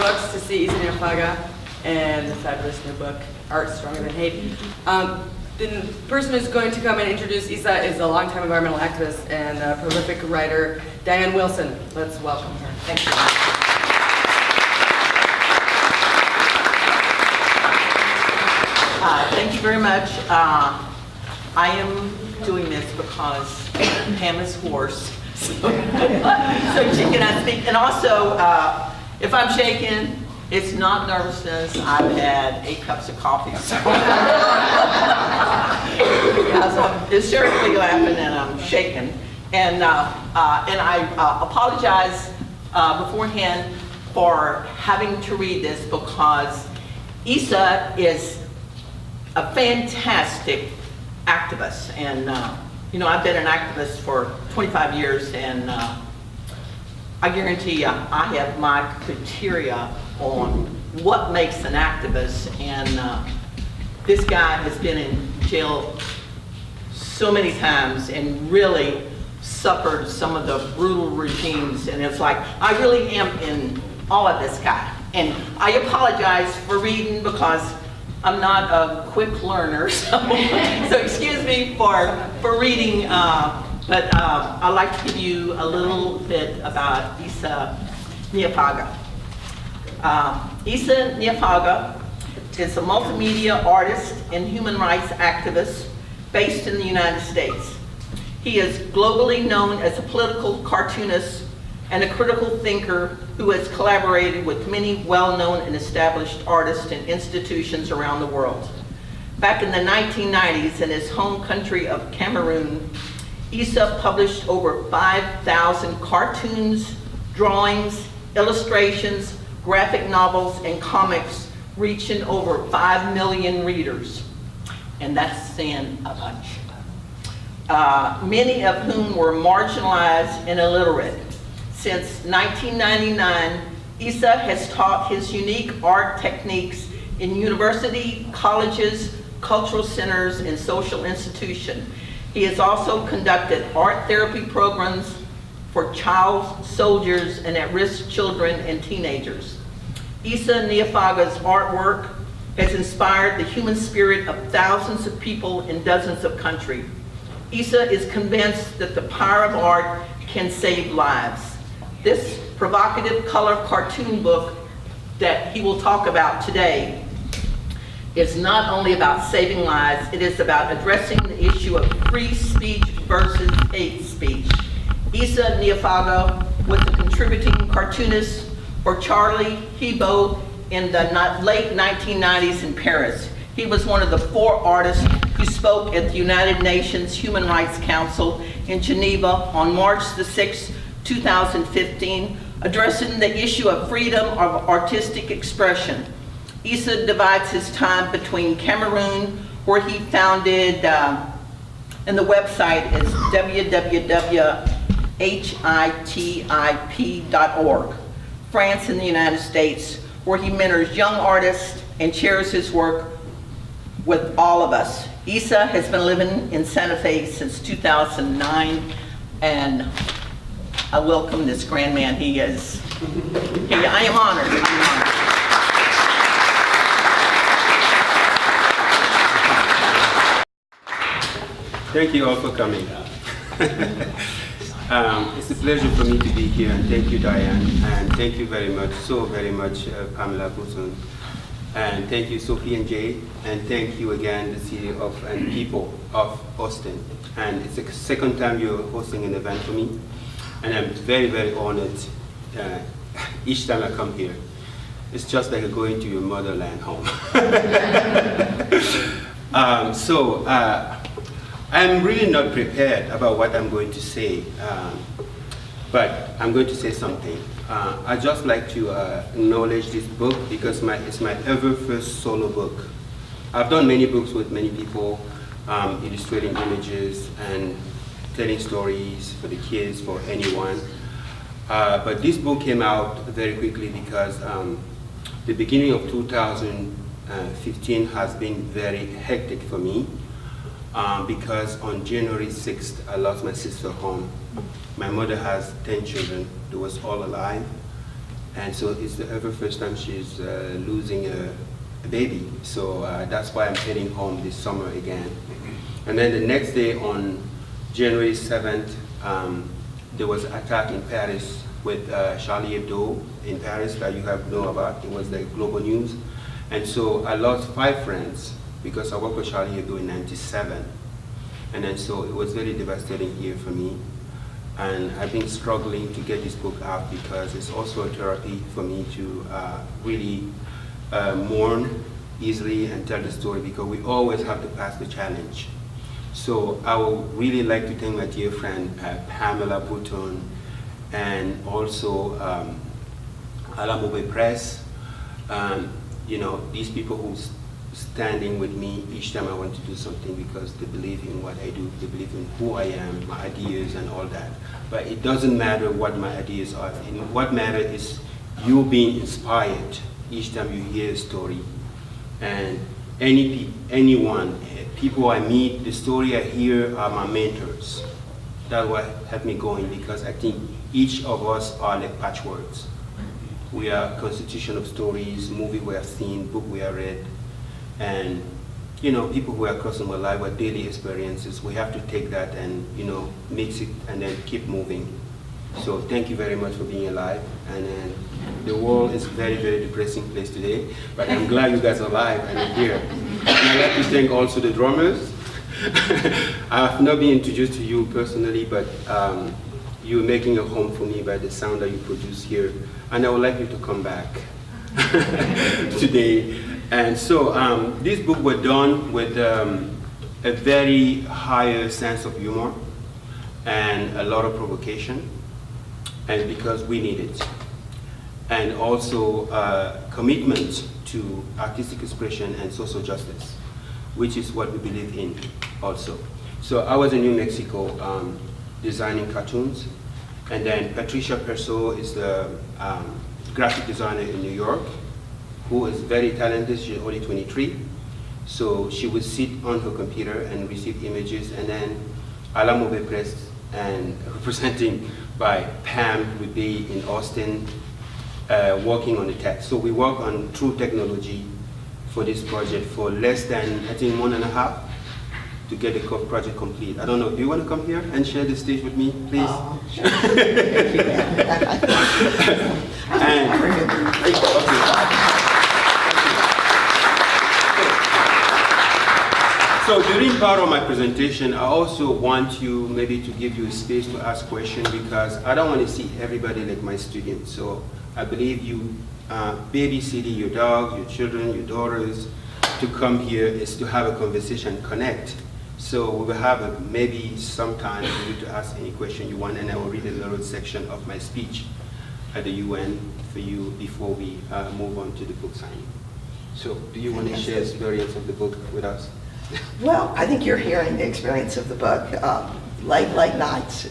Books to see Issa Nyaphaga and the fabulous new book, Art Stronger Than Hate. The person who's going to come and introduce Issa is a longtime environmental activist and a prolific writer, Diane Wilson. Let's welcome her. Thank you. Thank you very much. I am doing this because Pam is hoarse, so she cannot speak. And also, if I'm shaking, it's not nervousness. I've had 8 cups of coffee. So it's certainly laughing and I'm shaking. And I apologize beforehand for having to read this because Issa is a fantastic activist. And you know, I've been an activist for 25 years, and I guarantee you I have my criteria on what makes an activist. And this guy has been in jail so many times and really suffered some of the brutal regimes, and it's like I really am in awe of this guy. And I apologize for reading because I'm not a quick learner, so excuse me for reading, but I'd like to give you a little bit about Issa Nyaphaga. Issa Nyaphaga is a multimedia artist and human rights activist based in the United States. He is globally known as a political cartoonist and a critical thinker who has collaborated with many well-known and established artists and institutions around the world. Back in the 1990s, in his home country of Cameroon, Issa published over 5,000 cartoons, drawings, illustrations, graphic novels, and comics, reaching over 5 million readers. And that's saying a bunch. Many of whom were marginalized and illiterate. Since 1999, Issa has taught his unique art techniques in university, colleges, cultural centers, and social institutions. He has also conducted art therapy programs for child soldiers and at-risk children and teenagers. Issa Nyaphaga's artwork has inspired the human spirit of thousands of people in dozens of countries. Issa is convinced that the power of art can save lives. This provocative color cartoon book that he will talk about today is not only about saving lives, it is about addressing the issue of free speech versus hate speech. Issa Nyaphaga was a contributing cartoonist for Charlie Hebdo in the late 1990s in Paris. He was one of the 4 artists who spoke at the United Nations Human Rights Council in Geneva on March the 6th, 2015, addressing the issue of freedom of artistic expression. Issa divides his time between Cameroon, where he founded, and the website is www.hitip.org, France and the United States, where he mentors young artists and shares his work with all of us. Issa has been living in Santa Fe since 2009, and I welcome this grand man. He is. I am honored. Thank you all for coming. It's a pleasure for me to be here, and thank you, Diane, and thank you very much, so very much, Pamela Boson, and thank you, Sophie and Jay, and thank you again, the city of and people of Austin. And it's the second time you're hosting an event for me. And I'm very, very honored each time I come here. It's just like going to your motherland home. I'm really not prepared about what I'm going to say, but I'm going to say something. I'd just like to acknowledge this book because it's my ever first solo book. I've done many books with many people, illustrating images and telling stories for the kids, for anyone. But this book came out very quickly because the beginning of 2015 has been very hectic for me because on January 6th, I lost my sister home. My mother has 10 children. They was all alive. And so it's the ever first time she's losing a baby. So that's why I'm heading home this summer again. And then the next day on January 7th, there was an attack in Paris with Charlie Hebdo in Paris that you have know about. It was the global news. And so I lost 5 friends because I worked with Charlie Hebdo in '97. And then so it was very devastating year for me. And I've been struggling to get this book out because it's also a therapy for me to really mourn easily and tell the story, because we always have to pass the challenge. So I would really like to thank my dear friend Pamela Bouton, and also Malvern Press. You know, these people who's standing with me each time I want to do something, because they believe in what I do, they believe in who I am, my ideas and all that. But it doesn't matter what my ideas are. What matters is you being inspired each time you hear a story. And anyone, people I meet, the story I hear are my mentors. That's what helped me going, because I think each of us are like patchworks. We are a constitution of stories, movie we have seen, book we have read, and you know, people who are crossing our life with daily experiences. We have to take that and, you know, mix it and then keep moving. So thank you very much for being alive. And then the world is a very, very depressing place today, but I'm glad you guys are alive and are here. And I'd like to thank also the drummers. I have not been introduced to you personally, but you're making a home for me by the sound that you produce here. And I would like you to come back today. And so this book was done with a very higher sense of humor and a lot of provocation, and because we need it. And also commitment to artistic expression and social justice, which is what we believe in also. So I was in New Mexico designing cartoons, and then Patricia Perso is the graphic designer in New York, who is very talented. She's only 23. So she would sit on her computer and receive images, and then Malvern Press, and representing by Pam, would be in Austin working on the text. So we work on true technology for this project for less than, I think, 1.5 months to get the project complete. I don't know, do you want to come here and share the stage with me, please? Sure. So during part of my presentation, I also want you maybe to give you space to ask questions, because I don't want to see everybody like my students. So I believe you babysitting your dog, your children, your daughters, to come here is to have a conversation, connect. So we will have maybe some time for you to ask any question you want, and I will read a little section of my speech at the UN for you before we move on to the book signing. So do you want to share experience of the book with us? Well, I think you're hearing the experience of the book late nights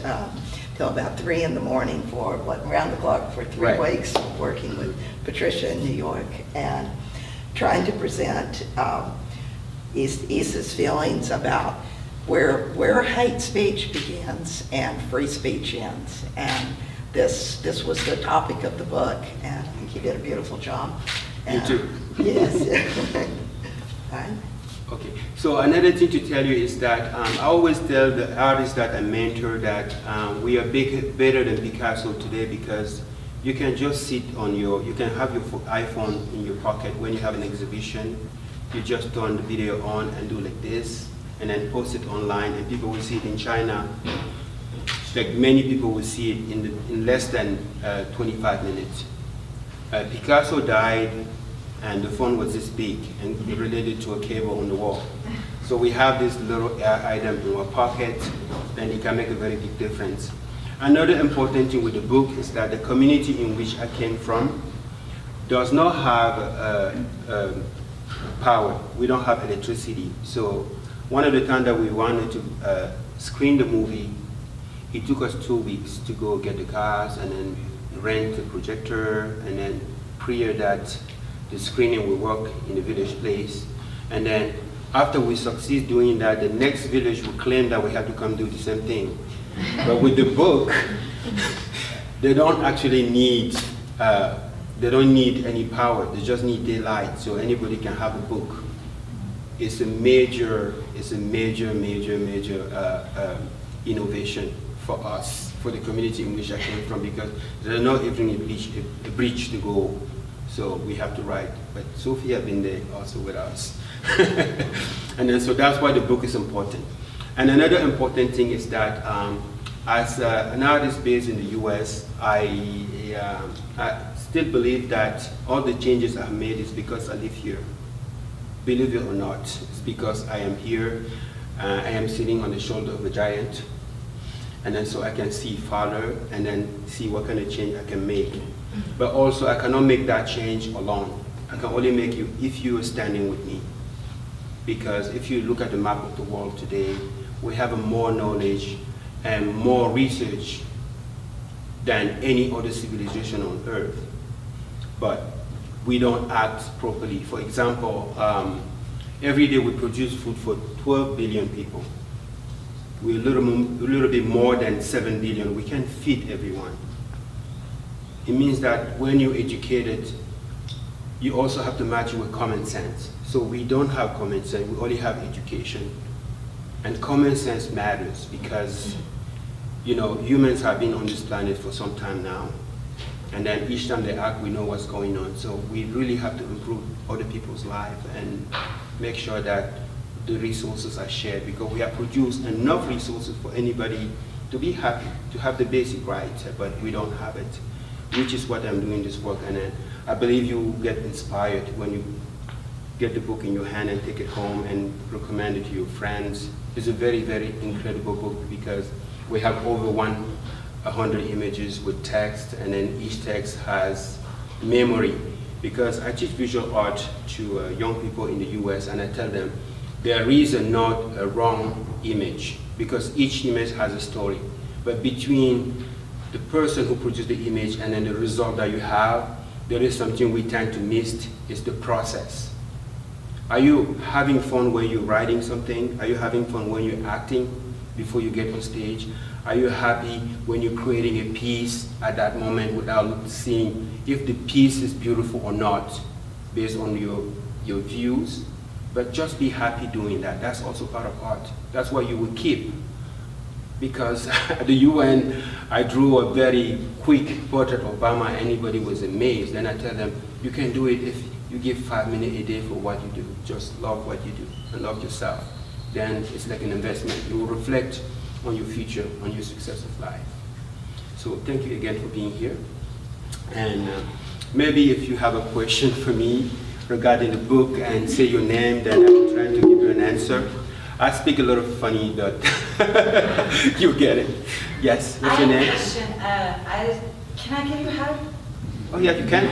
till about 3 in the morning for around the clock for 3 Right. weeks, working with Patricia in New York and trying to present Issa's feelings about where hate speech begins and free speech ends. And this was the topic of the book, and I think you did a beautiful job. You too. Yes. Right. Okay, so another thing to tell you is that I always tell the artists that I mentor that we are better than Picasso today, because you can just sit on you can have your iPhone in your pocket when you have an exhibition. You just turn the video on and do like this, and then post it online, and people will see it in China. Like many people will see it in less than 25 minutes. Picasso died, and the phone was this big and related to a cable on the wall. So we have this little item in our pocket, and it can make a very big difference. Another important thing with the book is that the community in which I came from does not have power. We don't have electricity. So one of the times that we wanted to screen the movie, it took us 2 weeks to go get the cars and then rent a projector, and then prior that the screening will work in the village place. And then after we succeed doing that, the next village will claim that we have to come do the same thing. But with the book, they don't actually need they don't need any power, they just need daylight, so anybody can have a book. It's a major innovation for us, for the community in which I came from, because there's not even a bridge to go, so we have to write. But Sophie has been there also with us. And then so that's why the book is important. And another important thing is that as an artist based in the US, I still believe that all the changes I've made is because I live here. Believe it or not, it's because I am here. I am sitting on the shoulder of a giant. And then so I can see farther and then see what kind of change I can make. But also I cannot make that change alone. I can only make you if you are standing with me. Because if you look at the map of the world today, we have more knowledge and more research than any other civilization on earth. But we don't act properly. For example, every day we produce food for 12 billion people. We're a little bit more than 7 billion. We can't feed everyone. It means that when you're educated, you also have to match it with common sense. So we don't have common sense, we only have education. And common sense matters because, you know, humans have been on this planet for some time now. And then each time they act, we know what's going on. So we really have to improve other people's lives and make sure that the resources are shared, because we have produced enough resources for anybody to be happy, to have the basic rights, but we don't have it, which is what I'm doing this work. And I believe you get inspired when you get the book in your hand and take it home and recommend it to your friends. It's a very, very incredible book because we have over 100 images with text, and then each text has memory. Because I teach visual art to young people in the US, and I tell them there is not a wrong image, because each image has a story. But between the person who produced the image and then the result that you have, there is something we tend to miss, is the process. Are you having fun when you're writing something? Are you having fun when you're acting before you get on stage? Are you happy when you're creating a piece at that moment without seeing if the piece is beautiful or not based on your views? But just be happy doing that. That's also part of art. That's what you will keep. Because at the UN, I drew a very quick portrait of Obama. Anybody was amazed. Then I tell them, you can do it if you give 5 minutes a day for what you do. Just love what you do and love yourself. Then it's like an investment. You will reflect on your future, on your success of life. So thank you again for being here. And maybe if you have a question for me regarding the book and say your name, then I'm trying to give you an answer. I speak a little funny, but you get it. Yes, what's your name? I have a question. Can I give you a hug? Oh yeah, you can.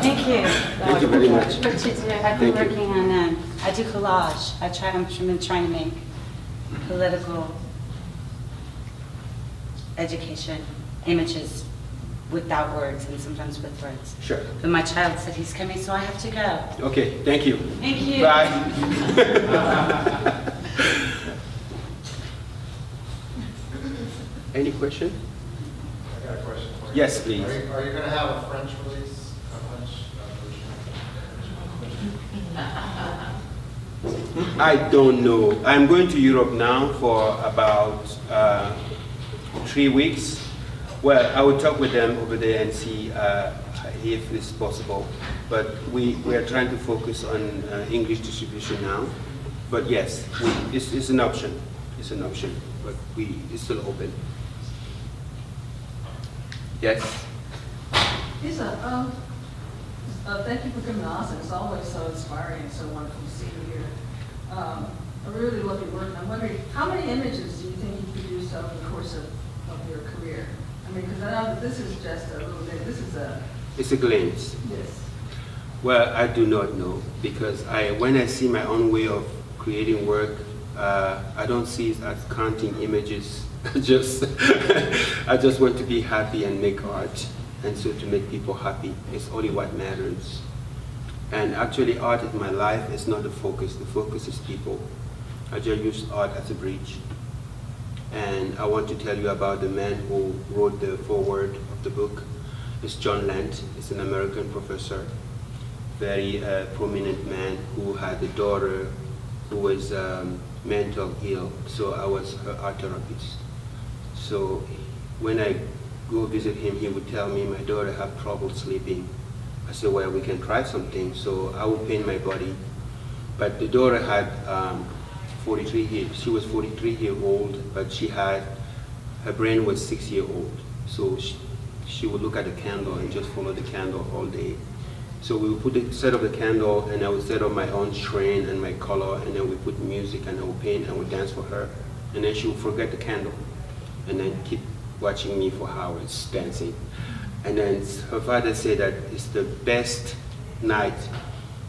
Thank you. Thank you very much. What to do? I've been working on, I do collage. I've been trying to make political education images without words and sometimes with words. Sure. But my child said he's coming, so I have to go. Okay, thank you. Thank you. Bye. Any question? I got a question for you. Yes, please. Are you going to have a French release? I don't know. I'm going to Europe now for about 3 weeks. Well, I will talk with them over there and see if it's possible. But we are trying to focus on English distribution now. But yes, it's an option. It's an option, but it's still open. Yes? Issa, thank you for coming to Austin. It's always so inspiring and so wonderful to see you here. I really love your work, and I'm wondering, how many images do you think you produced over the course of your career? I mean, because I know that this is just a little bit, this is a... It's a glimpse. Yes. Well, I do not know, because when I see my own way of creating work, I don't see it as counting images. I just want to be happy and make art. And so to make people happy is only what matters. And actually art in my life is not the focus. The focus is people. I just use art as a bridge. And I want to tell you about the man who wrote the foreword of the book. is John Lent. He's an American professor, very prominent man who had a daughter who was mental ill. So I was her art therapist. So when I go visit him, he would tell me my daughter have trouble sleeping. I said, well, we can try something. So I would paint my body. But the daughter had 43 years. She was 43 years old, but her brain was 6 years old. So she would look at the candle and just follow the candle all day. So we would set up the candle, and I would set up my own shrine and my color, and then we put music, and I would paint and would dance for her. And then she would forget the candle, and then keep watching me for hours dancing. And then her father said that it's the best night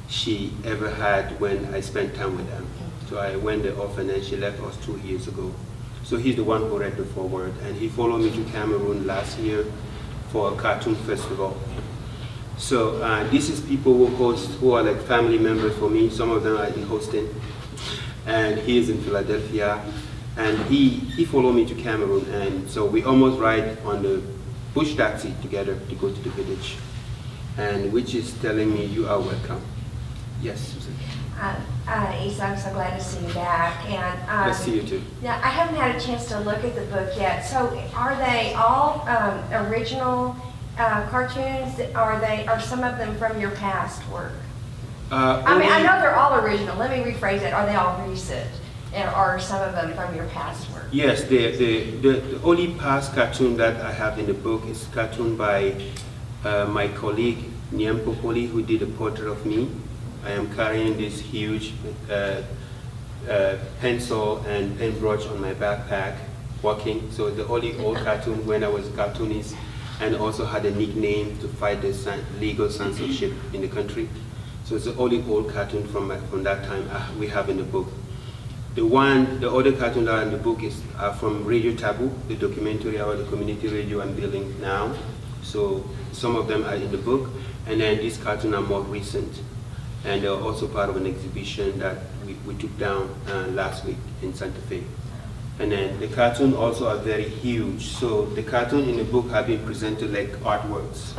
she ever had when I spent time with them. So I went there often, and she left us 2 years ago. So he's the one who read the foreword, and he followed me to Cameroon last year for a cartoon festival. So this is people who host, who are like family members for me. Some of them are in Houston, and he is in Philadelphia. And he followed me to Cameroon, and so we almost ride on the bush taxi together to go to the village, and which is telling me you are welcome. Yes, Susan. Issa, I'm so glad to see you back. And Nice to see you too. now, I haven't had a chance to look at the book yet. So, are they all original cartoons? Are some of them from your past work? I mean, I know they're all original. Let me rephrase it. Are they all recent? And are some of them from your past work? Yes, the only past cartoon that I have in the book is cartoon by my colleague Nyaphaga, who did a portrait of me. I am carrying this huge pencil and paintbrush on my backpack, walking. So the only old cartoon when I was a cartoonist, and also had a nickname to fight the legal censorship in the country. So it's the only old cartoon from that time we have in the book. The other cartoon that are in the book is from Radio Taboo, the documentary about the community radio I'm building now. So some of them are in the book, and then these cartoons are more recent. And they're also part of an exhibition that we took down last week in Santa Fe. And then the cartoons also are very huge. So the cartoon in the book have been presented like artworks.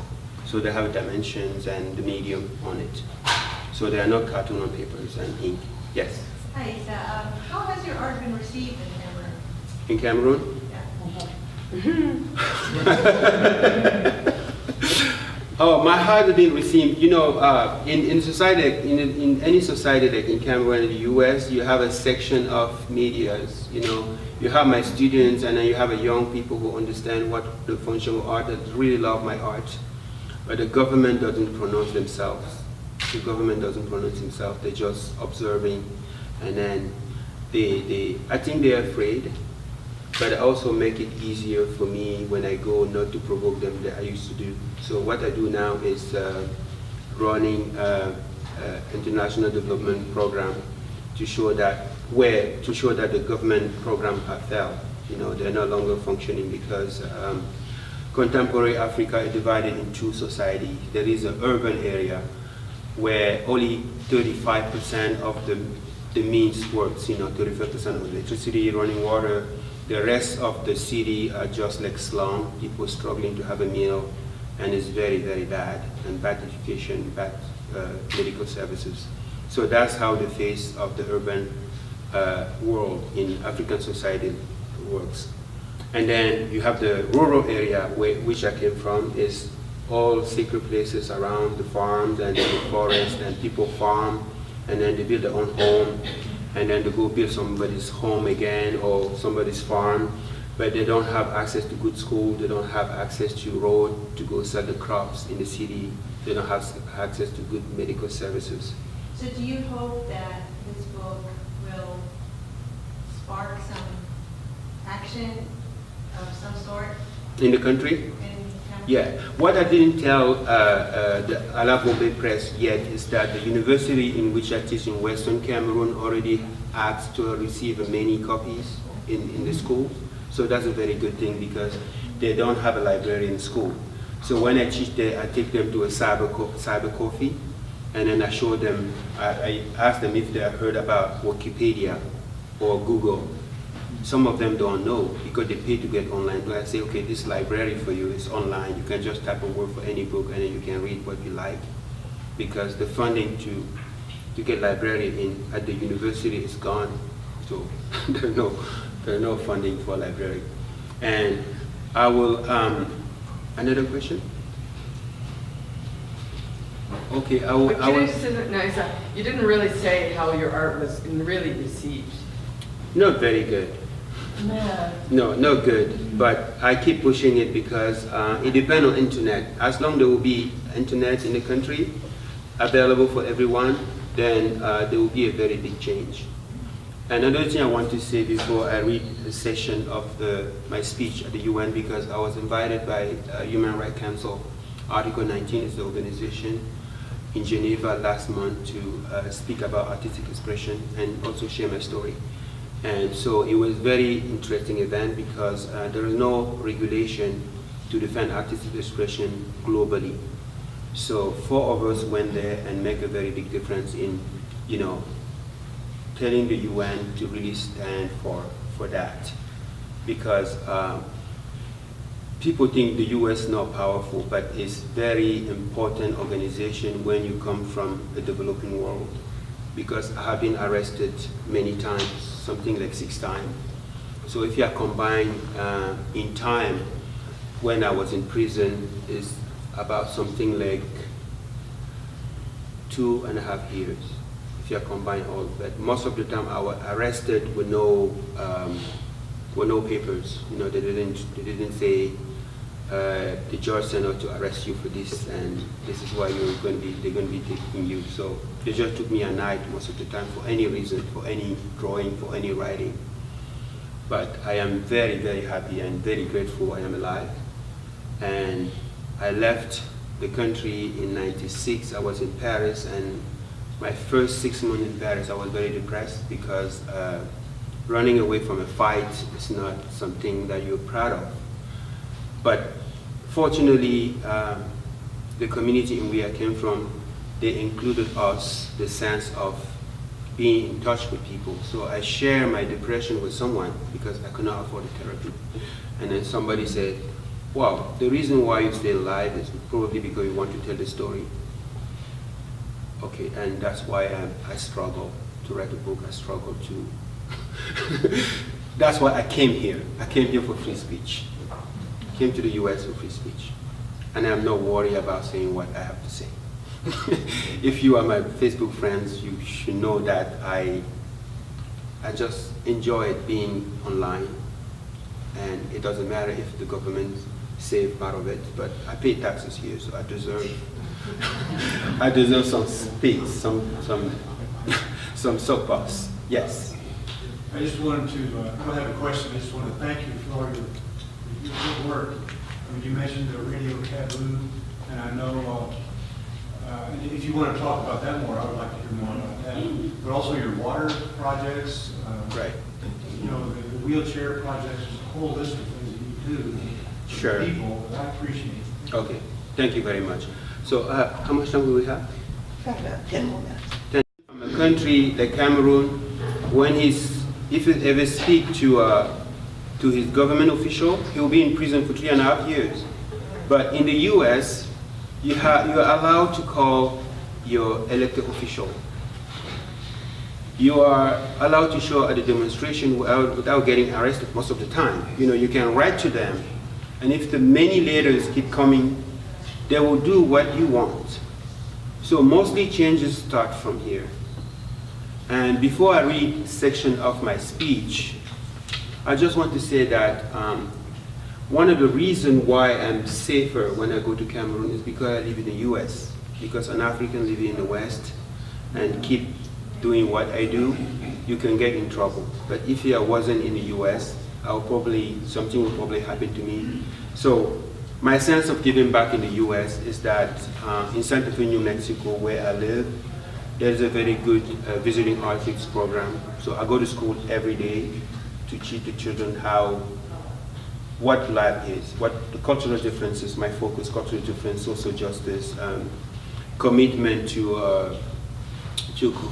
So they have dimensions and the medium on it. So they are not cartoon on papers and ink. Yes? Hi, Issa. How has your art been received in Cameroon? In Cameroon? Oh, my art has been received. You know, in society, in any society like in Cameroon and the U.S., you have a section of medias. You know, you have my students, and then you have a young people who understand what the function of art, that really love my art. But the government doesn't pronounce themselves. The government doesn't pronounce themselves. They're just observing. And then I think they're afraid, but I also make it easier for me when I go not to provoke them that I used to do. So what I do now is running international development program to show that the government program have failed. You know, they're no longer functioning because contemporary Africa is divided in two societies. There is an urban area where only 35% of the means works, you know, 35% of electricity, running water. The rest of the city are just like slum, people struggling to have a meal, and it's very, very bad, and bad education, bad medical services. So that's how the face of the urban world in African society works. And then you have the rural area, which I came from, is all secret places around the farms and the forest, and people farm, and then they build their own home, and then they go build somebody's home again or somebody's farm, but they don't have access to good school, they don't have access to road to go sell the crops in the city, they don't have access to good medical services. So do you hope that this book will spark some action of some sort In the country? in Cameroon? Yeah. What I didn't tell the Alavobe Press yet is that the university in which I teach in Western Cameroon already asked to receive many copies in the school. So that's a very good thing because they don't have a library in school. So when I teach there, I take them to a cyber coffee, and then I show them, I ask them if they have heard about Wikipedia or Google. some of them don't know because they pay to get online. But I say, okay, this library for you is online. You can just type a word for any book and then you can read what you like, because the funding to get library at the university is gone. So there's no funding for library. And I will, another question? Okay, I will. You didn't really say how your art was really received. Not very good. No, not good. But I keep pushing it because it depends on internet. As long as there will be internet in the country available for everyone, then there will be a very big change. Another thing I want to say before I read a section of my speech at the UN, because I was invited by Human Rights Council. Article 19 is the organization in Geneva last month to speak about artistic expression and also share my story. And so it was a very interesting event because there is no regulation to defend artistic expression globally. So 4 of us went there and make a very big difference in, telling the UN to really stand for that. Because people think the US is not powerful, but it's very important organization when you come from the developing world. Because I have been arrested many times, something like 6 times. So if you are combined in time, when I was in prison, is about something like 2.5 years. If you are combined all of that, most of the time I was arrested with no papers. They didn't say the judge sent out to arrest you for this, and this is why they're going to be taking you. So they just took me a night most of the time for any reason, for any drawing, for any writing. But I am very, very happy and very grateful I am alive. And I left the country in '96. I was in Paris, and my first 6 months in Paris, I was very depressed because running away from a fight is not something that you're proud of. But fortunately, the community in where I came from, they included us, the sense of being in touch with people. So I share my depression with someone because I could not afford the therapy. And then somebody said, wow, the reason why you stay alive is probably because you want to tell the story. Okay, and that's why I struggle to write a book. I struggle to. That's why I came here. I came here for free speech. I came to the US for free speech. And I'm not worried about saying what I have to say. If you are my Facebook friends, you should know that I just enjoy being online. And it doesn't matter if the government save part of it, but I pay taxes here, so I deserve some space, some soapbox. Yes. I just wanted to, I don't have a question, I just want to thank you for all your good work. I mean, you mentioned the radio taboo, and I know, if you want to talk about that more, I would like to hear more about that. But also your water projects, Right. The wheelchair projects, there's a whole list of things that you do. Sure. People, that I appreciate. Okay, thank you very much. So how much time do we have? About 10 more minutes. From a country like Cameroon, when if he ever speak to his government official, he will be in prison for 3.5 years. But in the US, you are allowed to call your elected official. You are allowed to show at a demonstration without getting arrested most of the time. You can write to them, and if the many leaders keep coming, they will do what you want. So mostly changes start from here. And before I read a section of my speech, I just want to say that one of the reasons why I'm safer when I go to Cameroon is because I live in the US. Because an African living in the West and keep doing what I do, you can get in trouble. But if I wasn't in the US, something would probably happen to me. So my sense of giving back in the US is that in Santa Fe, New Mexico, where I live, there's a very good visiting artists program. So I go to school every day to teach the children what life is, what the cultural differences, my focus, cultural difference, social justice, commitment to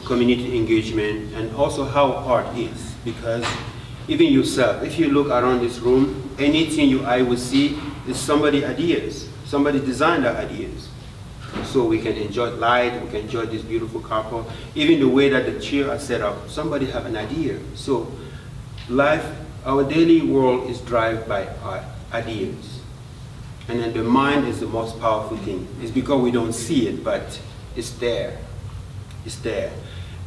community engagement, and also how art is. Because even yourself. If you look around this room, anything your eye will see is somebody's ideas. Somebody designed our ideas. So we can enjoy light, we can enjoy this beautiful carpet. Even the way that the chair are set up, somebody have an idea. So life, our daily world is driven by our ideas. And then the mind is the most powerful thing. It's because we don't see it, but it's there. It's there.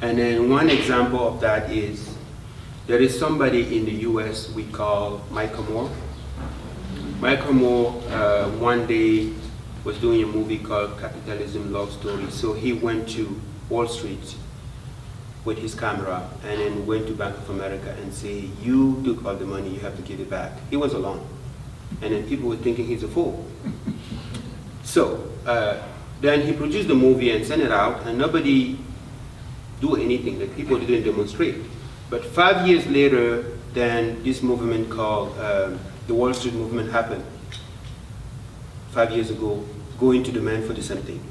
And then one example of that is, there is somebody in the US we call Michael Moore. Michael Moore one day was doing a movie called Capitalism Love Story. So he went to Wall Street with his camera and then went to Bank of America and say, you took all the money, you have to give it back. He was alone. And then people were thinking he's a fool. So then he produced the movie and sent it out, and nobody do anything. The people didn't demonstrate. But 5 years later, then this movement called the Wall Street movement happened. 5 years ago, going to demand for the same thing.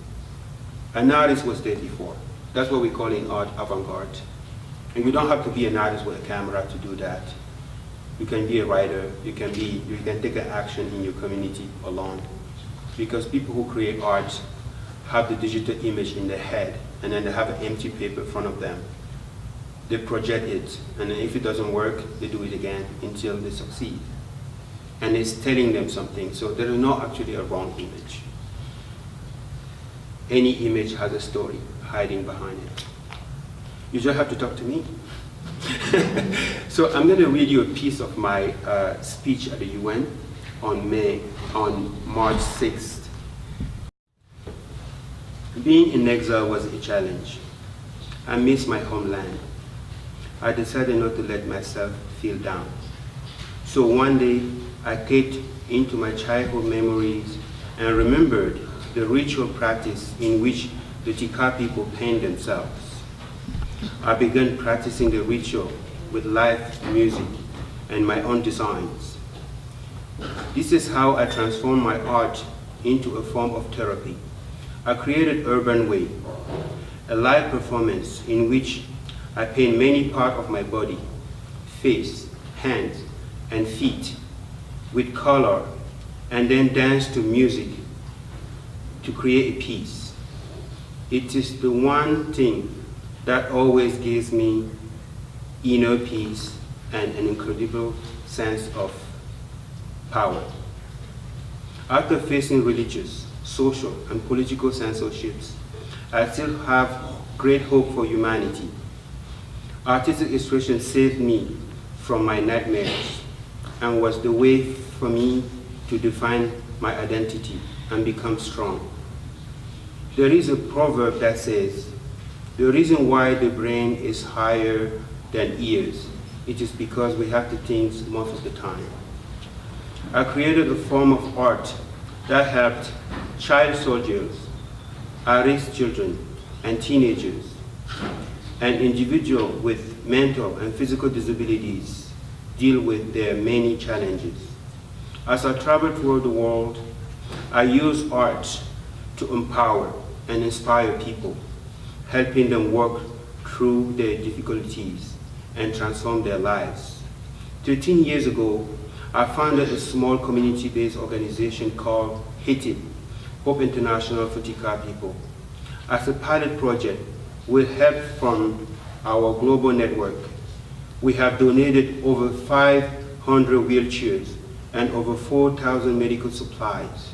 An artist was there before. That's what we call in art avant-garde. And you don't have to be an artist with a camera to do that. You can be a writer, you can take an action in your community alone. Because people who create art have the digital image in their head, and then they have an empty paper in front of them. They project it, and then if it doesn't work, they do it again until they succeed. And it's telling them something, so there is not actually a wrong image. Any image has a story hiding behind it. You just have to talk to me. So I'm going to read you a piece of my speech at the UN on March 6th. Being in exile was a challenge. I miss my homeland. I decided not to let myself feel down. So one day, I clicked into my childhood memories and remembered the ritual practice in which the Tika people paint themselves. I began practicing the ritual with live music and my own designs. This is how I transformed my art into a form of therapy. I created Urban Way, a live performance in which I paint many parts of my body, face, hands, and feet with color, and then dance to music to create a piece. It is the one thing that always gives me inner peace and an incredible sense of power. After facing religious, social, and political censorships, I still have great hope for humanity. Artistic expression saved me from my nightmares and was the way for me to define my identity and become strong. There is a proverb that says, the reason why the brain is higher than ears, it is because we have to think most of the time. I created a form of art that helped child soldiers, at-risk children, and teenagers, and individuals with mental and physical disabilities deal with their many challenges. As I travel throughout the world, I use art to empower and inspire people, helping them work through their difficulties and transform their lives. 13 years ago, I founded a small community-based organization called HITIP, Hope International for Tika People. As a pilot project, with help from our global network, we have donated over 500 wheelchairs and over 4,000 medical supplies.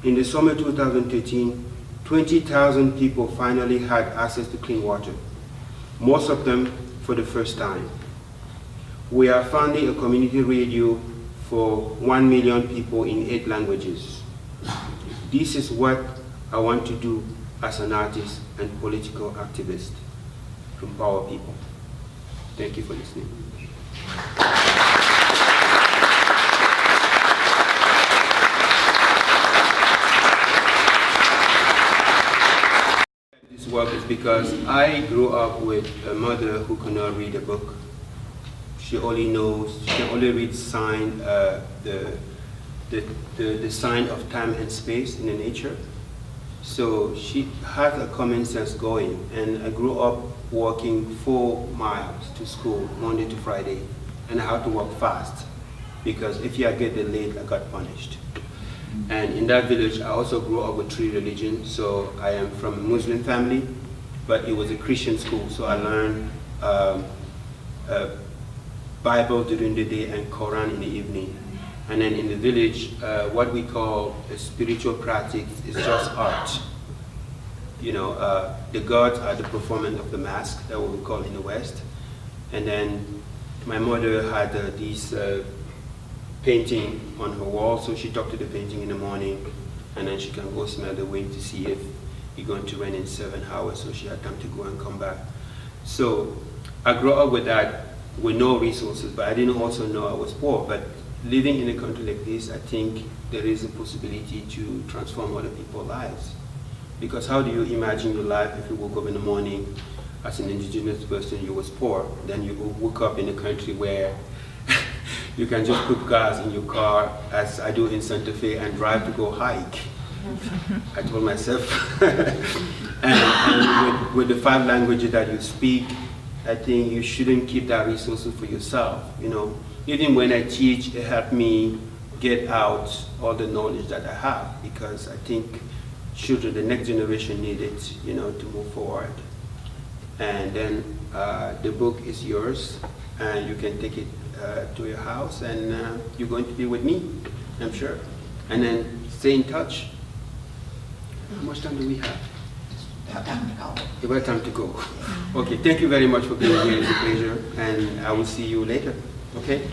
In the summer 2013, 20,000 people finally had access to clean water, most of them for the first time. We are founding a community radio for 1 million people in 8 languages. This is what I want to do as an artist and political activist, to empower people. Thank you for listening. This work is because I grew up with a mother who could not read a book. She only reads sign, the sign of time and space in the nature. So she had a common sense going, and I grew up walking 4 miles to school Monday to Friday. and how to walk fast. Because if you get there late, I got punished. And in that village, I also grew up with 3 religions. So I am from a Muslim family, but it was a Christian school. So I learned Bible during the day and Quran in the evening. And then in the village, what we call a spiritual practice is just art. You know, the gods are the performance of the mask, that's what we call in the West. And then my mother had these painting on her wall, so she talked to the painting in the morning, and then she can go smell the wind to see if it's going to rain in 7 hours, so she had time to go and come back. So I grew up with that, with no resources, but I didn't also know I was poor. But living in a country like this, I think there is a possibility to transform other people's lives. Because how do you imagine your life if you woke up in the morning as an indigenous person, you was poor, then you woke up in a country where you can just put gas in your car, as I do in Santa Fe, and drive to go hike. I told myself, and with the 5 languages that you speak, I think you shouldn't keep that resources for yourself. You know, even when I teach, it helped me get out all the knowledge that I have, because I think children, the next generation, need it, you know, to move forward. And then the book is yours, and you can take it to your house, and you're going to be with me, I'm sure. And then stay in touch. How much time do we have? About time to go. About time to go. Okay, thank you very much for being here. It's a pleasure, and I will see you later. Okay?